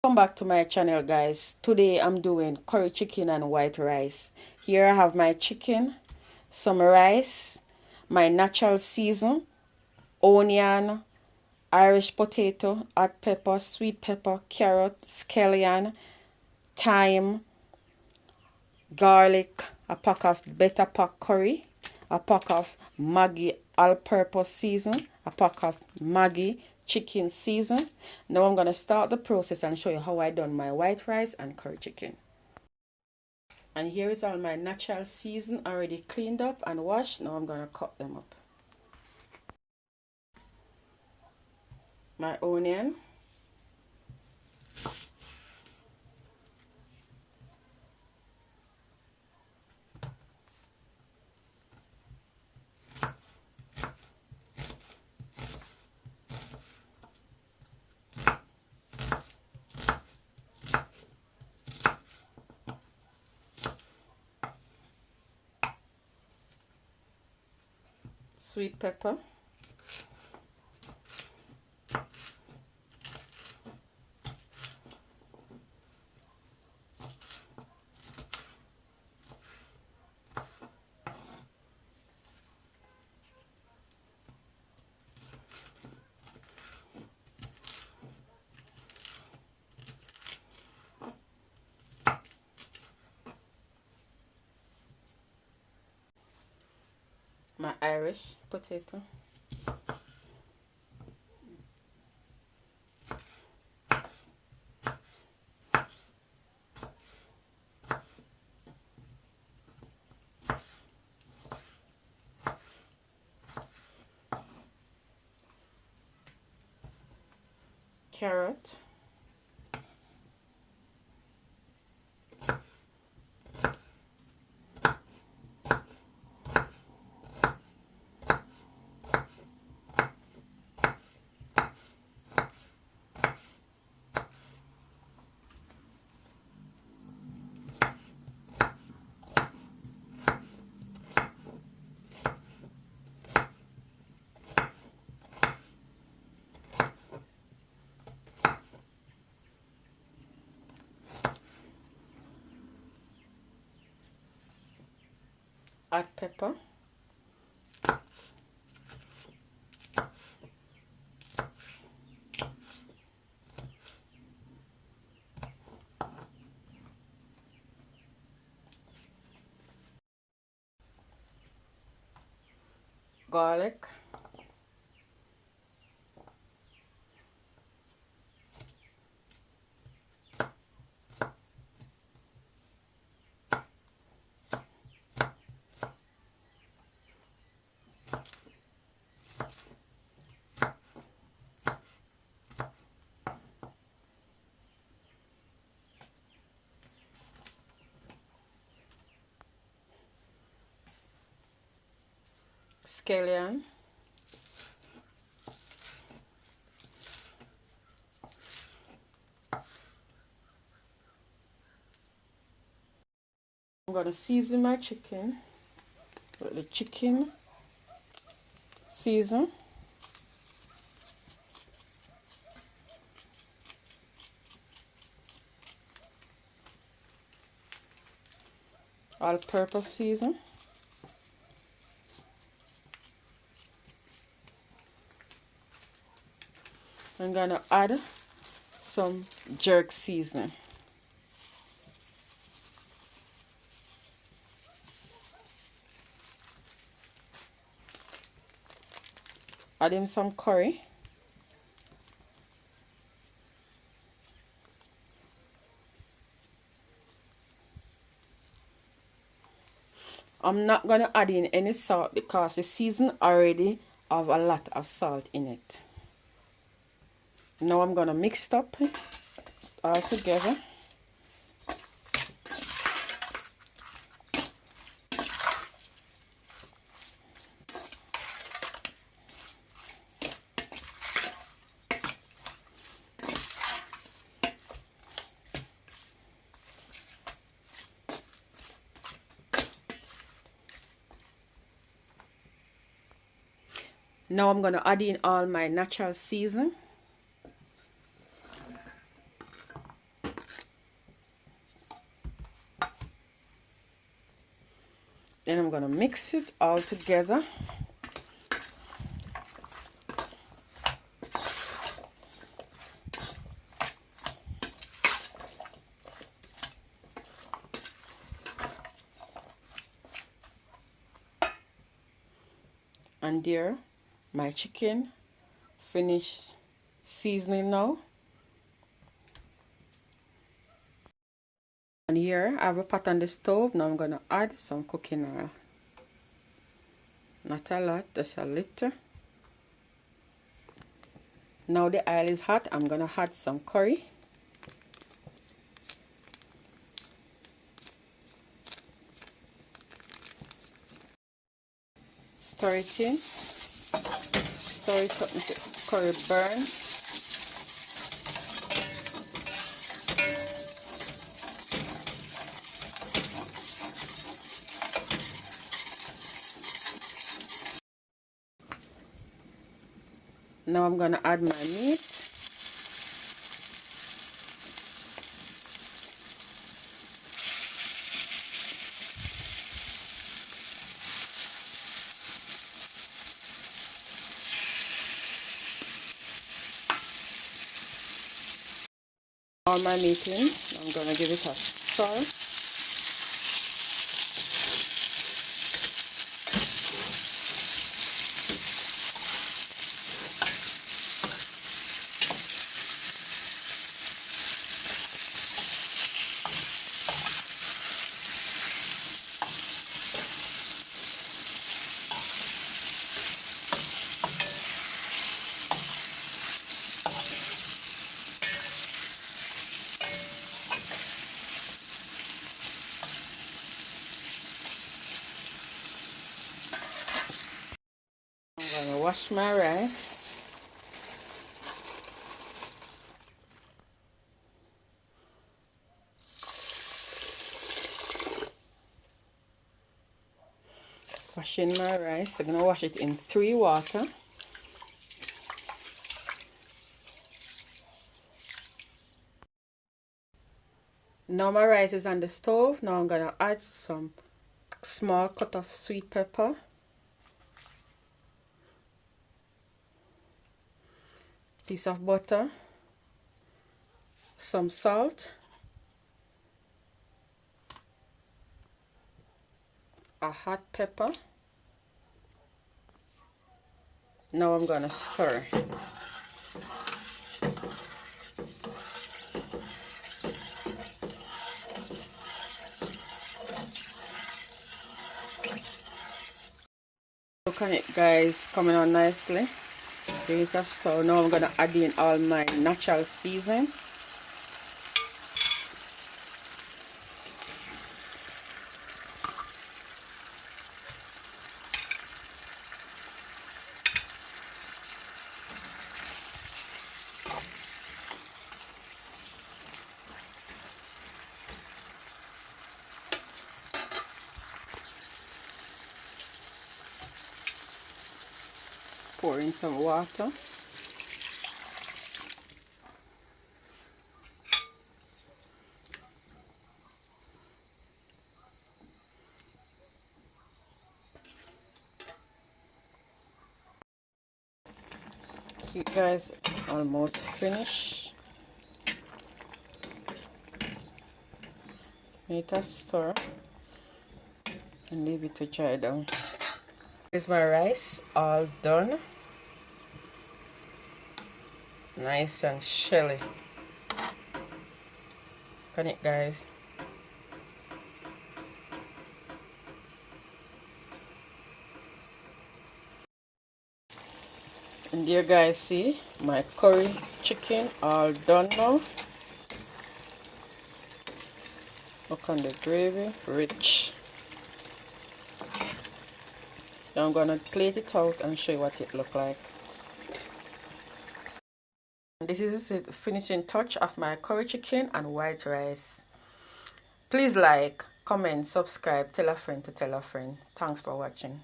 Welcome back to my channel, guys. Today I'm doing curry chicken and white rice. Here I have my chicken, some rice, my natural season, onion, Irish potato, hot pepper, sweet pepper, carrot, scallion, thyme, garlic, a pack of better pack curry, a pack of Maggi all-purpose season, a pack of Maggi chicken season. Now I'm going to start the process and show you how I done my white rice and curry chicken. And here is all my natural season already cleaned up and washed. Now I'm going to cut them up. My onion, sweet pepper, my Irish potato, carrot, hot pepper, garlic, scallion, I'm going to season my chicken with the chicken season, all-purpose season, I'm going to add some jerk seasoning. Add in some curry. I'm not going to add in any salt because the season already have a lot of salt in it. Now I'm going to mix it up all together. Now I'm going to add in all my natural season. Then I'm gonna mix it all together. And there, my chicken finished seasoning now. And here I have a pot on the stove. Now I'm gonna add some cooking oil. Not a lot, just a little. Now the oil is hot, I'm gonna add some curry. Stir it in. Stir it up until curry burn. Now I'm gonna add my meat. All my meat in. I'm gonna give it a stir. I'm gonna wash my rice. Washing my rice. I'm gonna wash it in 3 water. Now my rice is on the stove. Now I'm gonna add some small cut of sweet pepper, piece of butter, some salt, a hot pepper. Now I'm gonna stir. Look at it, guys, coming on nicely. Give it a stir. Now I'm gonna add in all my natural season. Pour in some water. See, guys, almost finished. Make a stir and leave it to dry down. Here's my rice all done. Nice and shelly. Can it, guys? And there, guys, see my curry chicken all done now. Look on the gravy, rich. Now I'm gonna plate it out and show you what it look like. This is the finishing touch of my curry chicken and white rice. Please like, comment, subscribe, tell a friend to tell a friend. Thanks for watching.